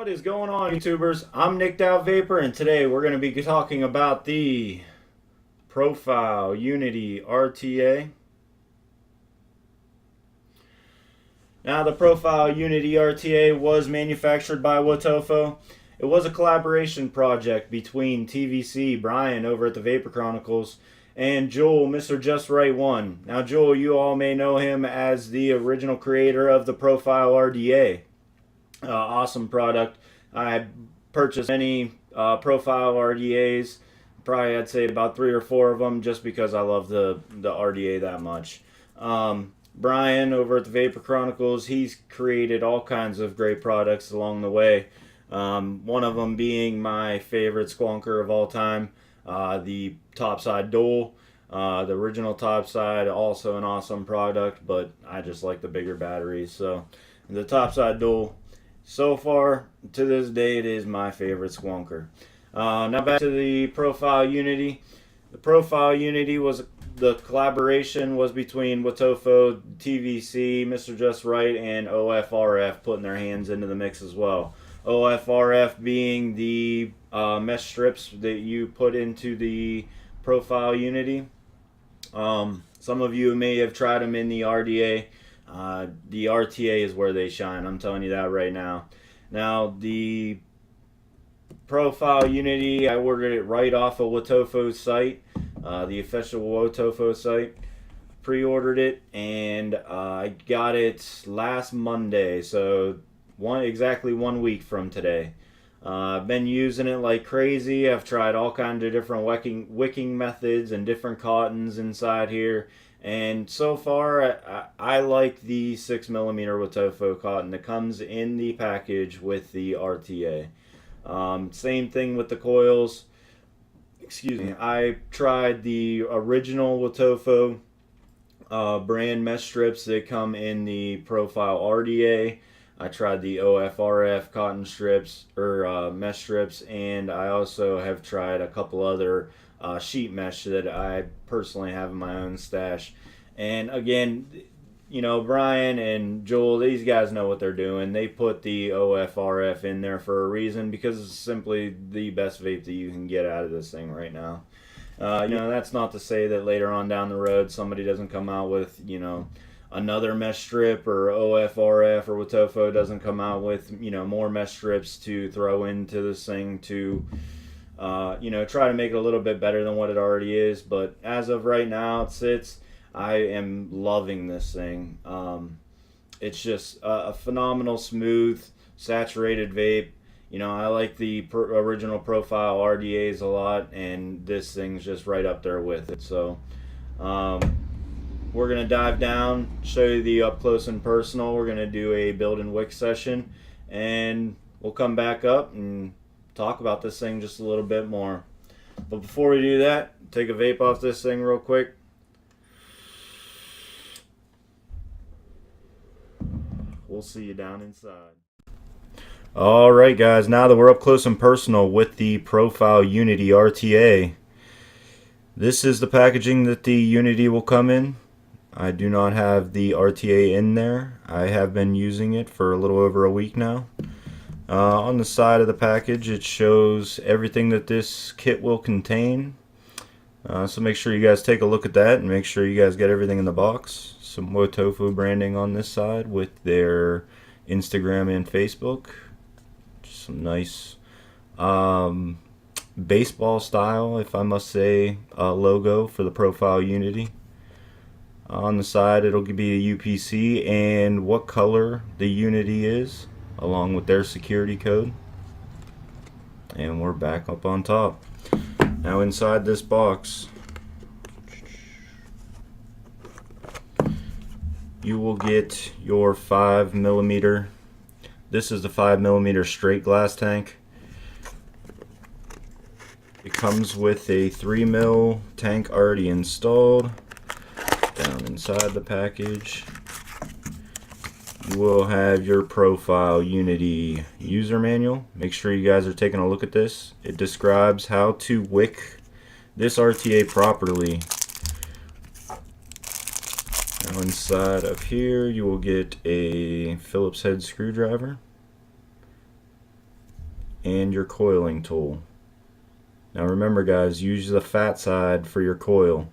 What is going on, YouTubers? I'm Nicked Out Vapor, and today we're going to be talking about the Profile Unity RTA. Now, the Profile Unity RTA was manufactured by Wotofo. It was a collaboration project between TVC, Brian over at the Vapor Chronicles, and Joel, Mr. Just Right One. Now, Joel, you all may know him as the original creator of the Profile RDA. Awesome product. I purchased many Profile RDAs. Probably I'd say about 3 or 4 of them just because I love the RDA that much. Brian over at the Vapor Chronicles, he's created all kinds of great products along the way. One of them being my favorite squonker of all time, the Topside Dual. The original Topside, also an awesome product, but I just like the bigger batteries. So the Topside Dual, so far to this day, it is my favorite squonker. Now back to the Profile Unity. The Profile Unity was the collaboration was between Wotofo, TVC, Mr. Just Right, and OFRF putting their hands into the mix as well. OFRF being the mesh strips that you put into the Profile Unity. Some of you may have tried them in the RDA. The RTA is where they shine. I'm telling you that right now. Now, the Profile Unity, I ordered it right off of Wotofo's site, the official Wotofo site. Pre-ordered it, and I got it last Monday, so exactly 1 week from today. I've been using it like crazy. I've tried all kinds of different wicking methods and different cottons inside here. And so far, I like the 6mm Wotofo cotton that comes in the package with the RTA. Same thing with the coils. Excuse me. I tried the original Wotofo brand mesh strips that come in the Profile RDA. I tried the OFRF cotton strips or mesh strips, and I also have tried a couple other sheet mesh that I personally have in my own stash. And again, you know, Brian and Joel, these guys know what they're doing. They put the OFRF in there for a reason, because it's simply the best vape that you can get out of this thing right now. You know, that's not to say that later on down the road somebody doesn't come out with, you know, another mesh strip, or OFRF or Wotofo doesn't come out with, you know, more mesh strips to throw into this thing to you know, try to make it a little bit better than what it already is. But as of right now, it sits. I am loving this thing. It's just a phenomenal, smooth, saturated vape. You know, I like the original Profile RDAs a lot, and this thing's just right up there with it. So we're going to dive down, show you the up close and personal. We're going to do a build and wick session, and we'll come back up and talk about this thing just a little bit more. But before we do that, take a vape off this thing real quick. We'll see you down inside. Alright guys, now that we're up close and personal with the Profile Unity RTA, this is the packaging that the Unity will come in. I do not have the RTA in there. I have been using it for a little over a week now. On the side of the package, it shows everything that this kit will contain. So make sure you guys take a look at that, and make sure you guys get everything in the box. Some Wotofo branding on this side with their Instagram and Facebook. Just some nice baseball style, if I must say, logo for the Profile Unity. On the side, it'll be a UPC and what color the Unity is, along with their security code. And we're back up on top. Now inside this box, you will get your 5mm. This is the 5mm straight glass tank. It comes with a 3mm tank already installed. Down inside the package, you will have your Profile Unity user manual. Make sure you guys are taking a look at this. It describes how to wick this RTA properly. Now inside of here, you will get a Phillips head screwdriver. and your coiling tool. Now remember guys, use the fat side for your coil.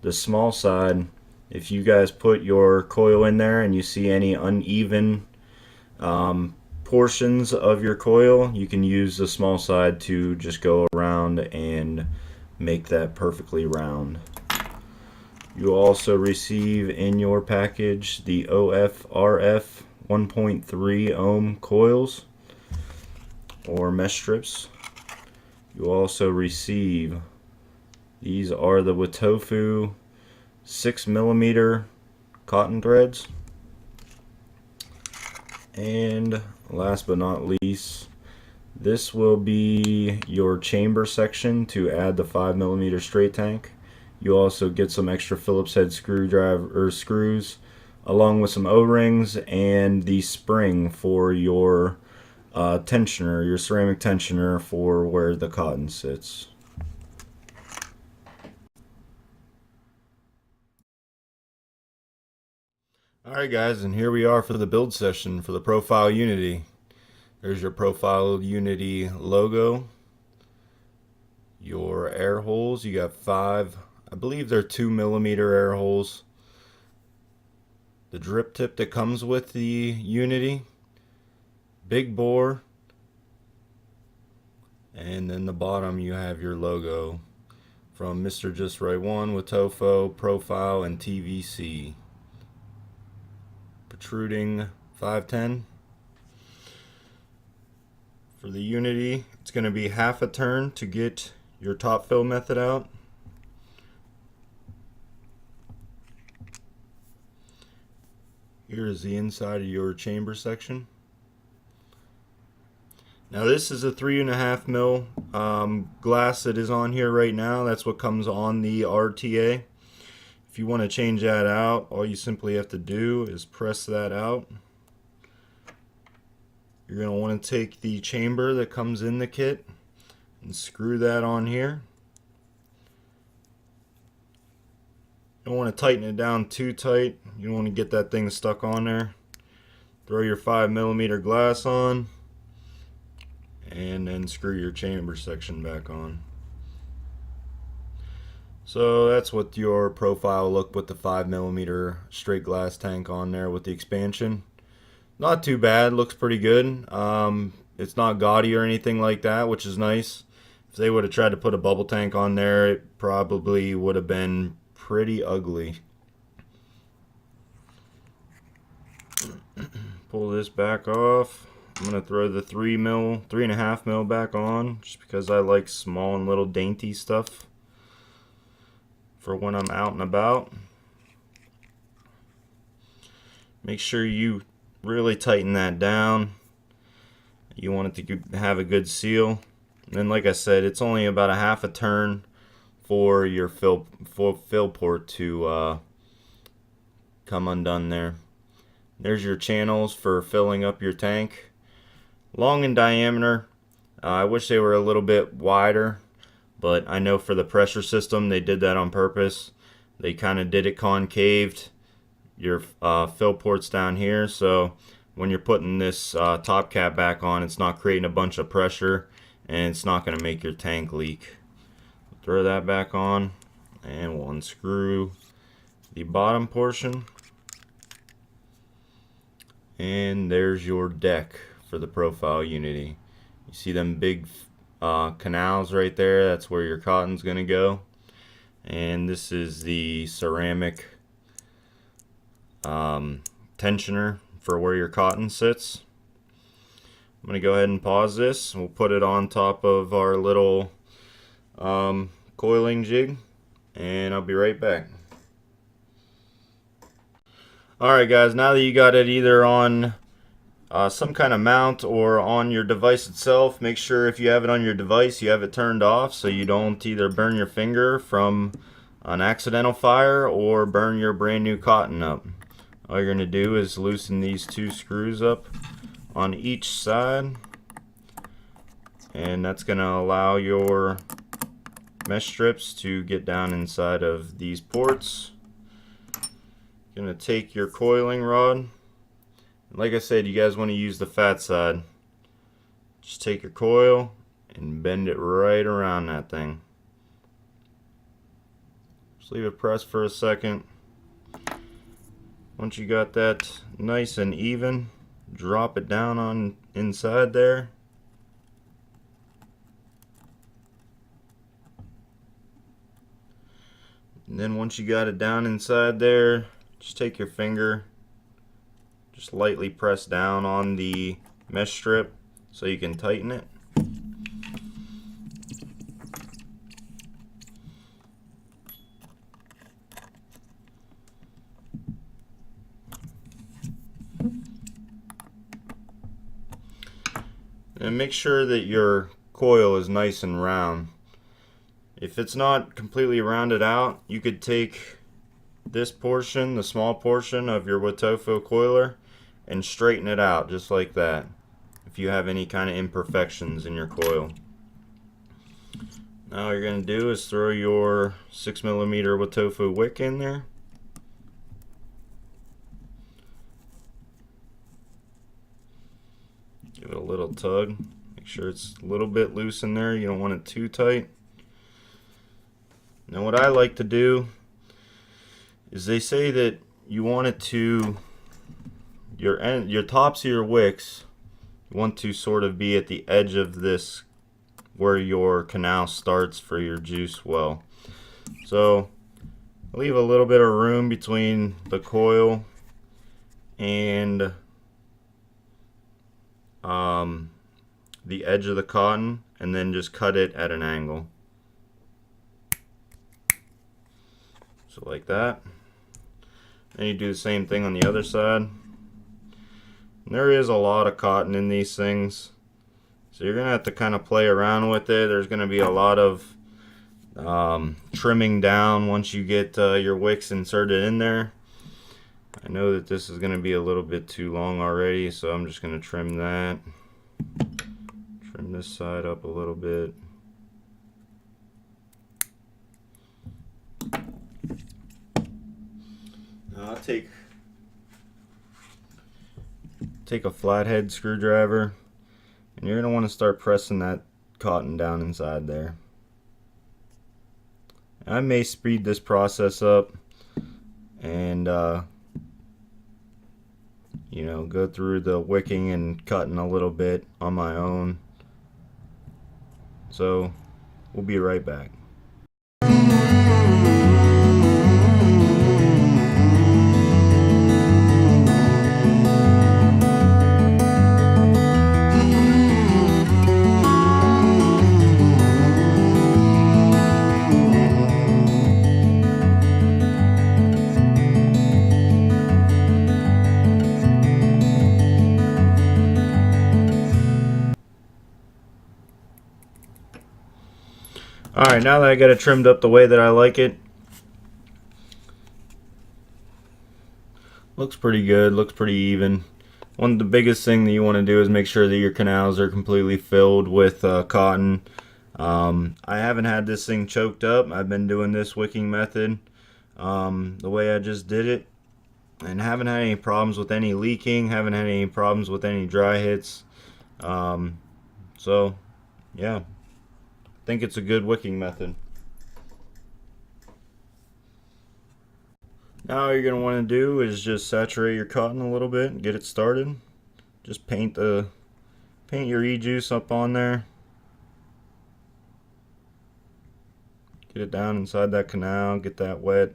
The small side, if you guys put your coil in there and you see any uneven portions of your coil, you can use the small side to just go around and make that perfectly round. You also receive in your package the OFRF 1.3 ohm coils or mesh strips. You also receive, these are the Wotofo 6mm cotton threads. And last but not least, this will be your chamber section to add the 5mm straight tank. You also get some extra Phillips head screwdriver or screws, along with some O-rings and the spring for your tensioner, your ceramic tensioner for where the cotton sits. Alright guys, and here we are for the build session for the Profile Unity. There's your Profile Unity logo, your air holes. You got 5, I believe they're 2mm air holes. The drip tip that comes with the Unity, big bore, and then the bottom you have your logo from Mr. Just Right 1, Wotofo, Profile, and TVC. Protruding 510. For the Unity, it's going to be half a turn to get your top fill method out. Here is the inside of your chamber section. Now this is a 3.5mm glass that is on here right now. That's what comes on the RTA. If you want to change that out, all you simply have to do is press that out. You're going to want to take the chamber that comes in the kit and screw that on here. You don't want to tighten it down too tight. You don't want to get that thing stuck on there. Throw your 5mm glass on and then screw your chamber section back on. So that's what your profile look with the 5mm straight glass tank on there with the expansion. Not too bad, looks pretty good. It's not gaudy or anything like that, which is nice. If they would have tried to put a bubble tank on there, it probably would have been pretty ugly. Pull this back off. I'm gonna throw the 3.5mm back on, just because I like small and little dainty stuff for when I'm out and about. Make sure you really tighten that down. You want it to have a good seal. And then, like I said, it's only about a half a turn for your fill port to come undone there. There's your channels for filling up your tank. Long in diameter. I wish they were a little bit wider, but I know for the pressure system they did that on purpose. They kind of did it concaved. Your fill port's down here, so when you're putting this top cap back on, it's not creating a bunch of pressure and it's not going to make your tank leak. Throw that back on and we'll unscrew the bottom portion, and there's your deck for the Profile Unity. You see them big canals right there? That's where your cotton's going to go. And this is the ceramic tensioner for where your cotton sits. I'm going to go ahead and pause this. We'll put it on top of our little coiling jig, and I'll be right back. Alright guys, now that you got it either on some kind of mount or on your device itself, make sure if you have it on your device you have it turned off so you don't either burn your finger from an accidental fire or burn your brand new cotton up. All you're going to do is loosen these 2 screws up on each side, and that's going to allow your mesh strips to get down inside of these ports. Going to take your coiling rod. Like I said, you guys want to use the fat side. Just take your coil and bend it right around that thing. Just leave it pressed for a second. Once you got that nice and even, drop it down on inside there. And then once you got it down inside there, just take your finger, just lightly press down on the mesh strip so you can tighten it. And make sure that your coil is nice and round. If it's not completely rounded out, you could take this portion, the small portion of your Wotofo coiler, and straighten it out just like that if you have any kind of imperfections in your coil. Now all you're going to do is throw your 6mm Wotofo wick in there. Give it a little tug. Make sure it's a little bit loose in there. You don't want it too tight. Now what I like to do is, they say that you want it to, your tops of your wicks, you want to sort of be at the edge of this where your canal starts for your juice well. So leave a little bit of room between the coil and the edge of the cotton, and then just cut it at an angle. So like that. Then you do the same thing on the other side. And there is a lot of cotton in these things, so you're gonna have to kind of play around with it. There's gonna be a lot of trimming down once you get your wicks inserted in there. I know that this is gonna be a little bit too long already, so I'm just gonna trim that. Trim this side up a little bit. I'll take a flathead screwdriver, and you're going to want to start pressing that cotton down inside there. I may speed this process up and you know, go through the wicking and cutting a little bit on my own. So we'll be right back. Alright, now that I got it trimmed up the way that I like it, looks pretty good, looks pretty even. One of the biggest thing that you want to do is make sure that your canals are completely filled with cotton. I haven't had this thing choked up. I've been doing this wicking method the way I just did it, and haven't had any problems with any leaking, haven't had any problems with any dry hits. So yeah, I think it's a good wicking method. Now all you're going to want to do is just saturate your cotton a little bit and get it started. Just paint your e-juice up on there. Get it down inside that canal, get that wet.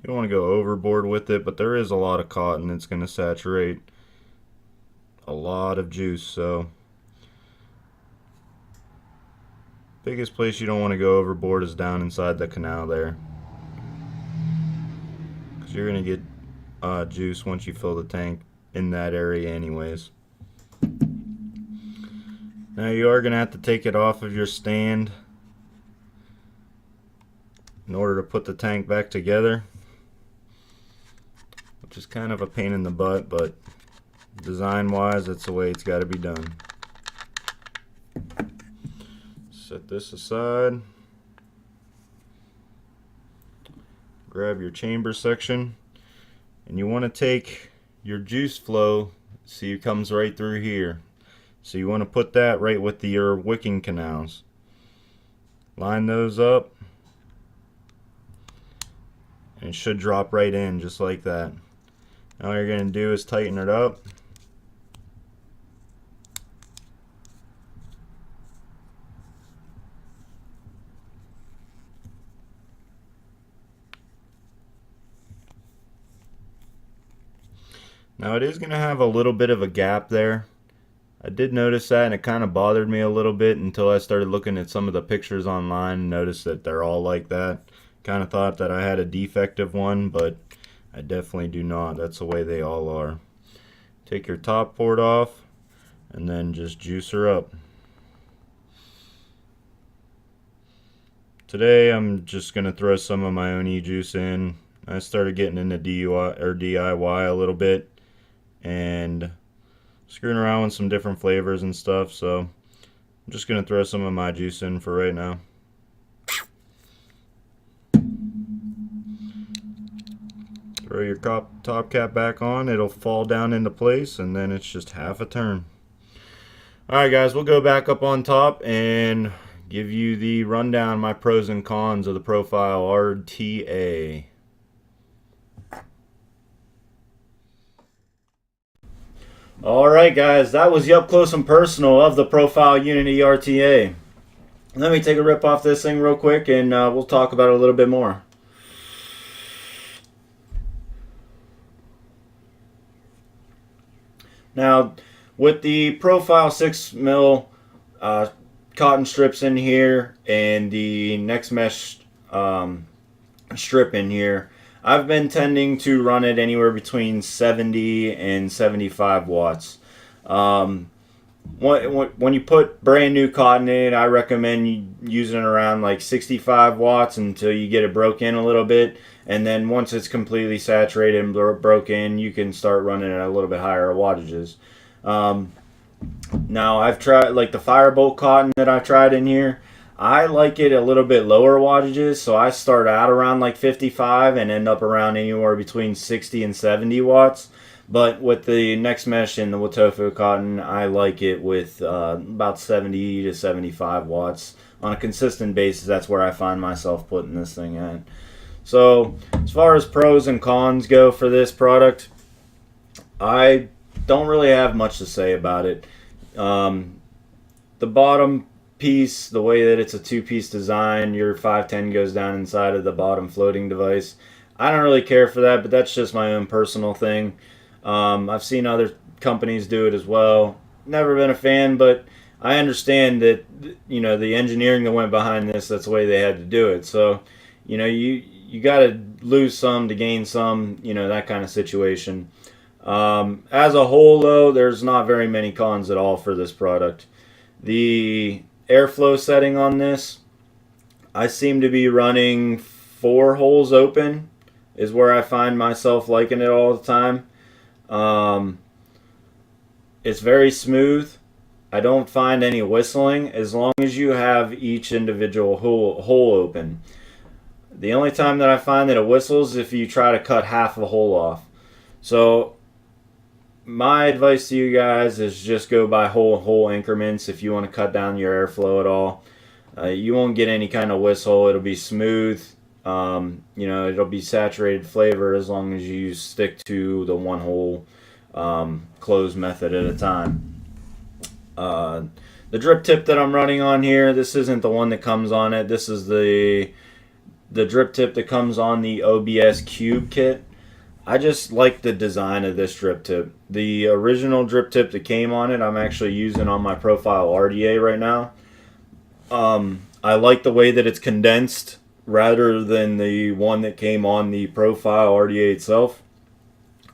You don't want to go overboard with it, but there is a lot of cotton. It's going to saturate a lot of juice, so biggest place you don't want to go overboard is down inside the canal there, because you're going to get juice once you fill the tank in that area anyways. Now you are going to have to take it off of your stand in order to put the tank back together, which is kind of a pain in the butt, but design wise that's the way it's got to be done. Set this aside. Grab your chamber section. And you want to take your juice flow, see it comes right through here. So you want to put that right with your wicking canals. Line those up, and it should drop right in just like that. Now all you're going to do is tighten it up. Now it is going to have a little bit of a gap there. I did notice that, and it kind of bothered me a little bit until I started looking at some of the pictures online and noticed that they're all like that. Kind of thought that I had a defective one, but I definitely do not. That's the way they all are. Take your top port off and then just juice her up. Today I'm just going to throw some of my own e-juice in. I started getting into DIY a little bit and screwing around with some different flavors and stuff, so I'm just going to throw some of my juice in for right now. Throw your top cap back on, it'll fall down into place, and then it's just half a turn. Alright guys, we'll go back up on top and give you the rundown, my pros and cons of the Profile RTA. Alright guys, that was the up close and personal of the Profile Unity RTA. Let me take a rip off this thing real quick and we'll talk about it a little bit more. Now, with the Profile 6mm cotton strips in here and the next mesh strip in here, I've been tending to run it anywhere between 70 and 75 watts. When you put brand new cotton in it, I recommend using it around like 65 watts until you get it broke in a little bit. And then once it's completely saturated and broke in, you can start running at a little bit higher wattages. Now I've tried like the Firebolt cotton that I tried in here. I like it a little bit lower wattages, so I start out around like 55 and end up around anywhere between 60 and 70 watts. But with the Next Mesh and the Wotofo cotton, I like it with about 70 to 75 watts. On a consistent basis, that's where I find myself putting this thing at. So as far as pros and cons go for this product, I don't really have much to say about it. The bottom piece, the way that it's a two-piece design, your 510 goes down inside of the bottom floating device. I don't really care for that, but that's just my own personal thing. I've seen other companies do it as well. Never been a fan, but I understand that, you know, the engineering that went behind this, that's the way they had to do it. So, you know, you got to lose some to gain some, you know, that kind of situation. As a whole, though, there's not very many cons at all for this product. The airflow setting on this, I seem to be running 4 holes open is where I find myself liking it all the time. It's very smooth. I don't find any whistling as long as you have each individual hole open. The only time that I find that it whistles is if you try to cut half a hole off. So my advice to you guys is just go by hole increments if you want to cut down your airflow at all. You won't get any kind of whistle. It'll be smooth. You know, it'll be saturated flavor as long as you stick to the one hole close method at a time. The drip tip that I'm running on here, this isn't the one that comes on it. This is the drip tip that comes on the OBS Cube kit. I just like the design of this drip tip. The original drip tip that came on it, I'm actually using on my Profile RTA right now. I like the way that it's condensed rather than the one that came on the Profile RTA itself.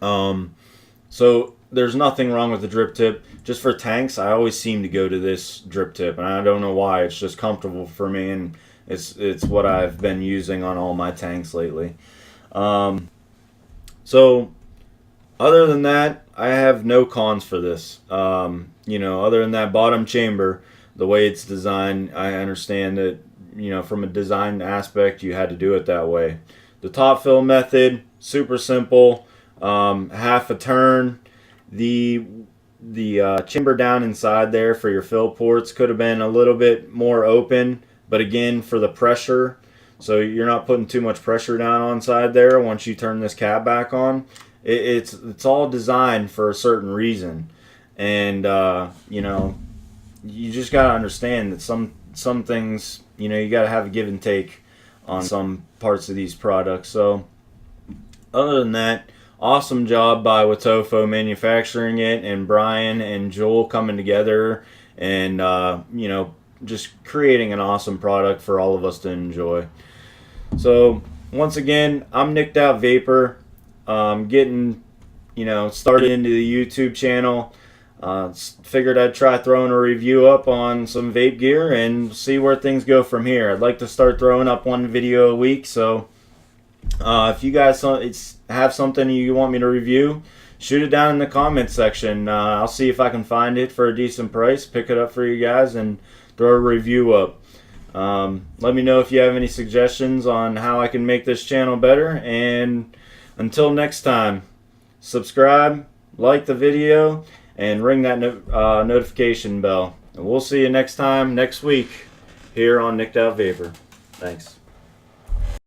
So there's nothing wrong with the drip tip. Just for tanks, I always seem to go to this drip tip, and I don't know why. It's just comfortable for me, and it's what I've been using on all my tanks lately. So other than that, I have no cons for this. You know, other than that bottom chamber, the way it's designed, I understand that, you know, from a design aspect, you had to do it that way. The top fill method, super simple. half a turn. The chamber down inside there for your fill ports could have been a little bit more open, but again, for the pressure, so you're not putting too much pressure down on side there once you turn this cap back on. It's all designed for a certain reason, and you know, you just got to understand that some things, you know, you got to have a give and take on some parts of these products. So other than that, awesome job by Wotofo manufacturing it, and Brian and Joel coming together and you know, just creating an awesome product for all of us to enjoy. So once again, I'm Nicked Out Vapor, getting, you know, started into the YouTube channel. Figured I'd try throwing a review up on some vape gear and see where things go from here. I'd like to start throwing up one video a week, so if you guys have something you want me to review, shoot it down in the comments section. I'll see if I can find it for a decent price, pick it up for you guys, and throw a review up. Let me know if you have any suggestions on how I can make this channel better, and until next time, subscribe, like the video, and ring that notification bell. And we'll see you next time, next week, here on Nicked Out Vapor. Thanks.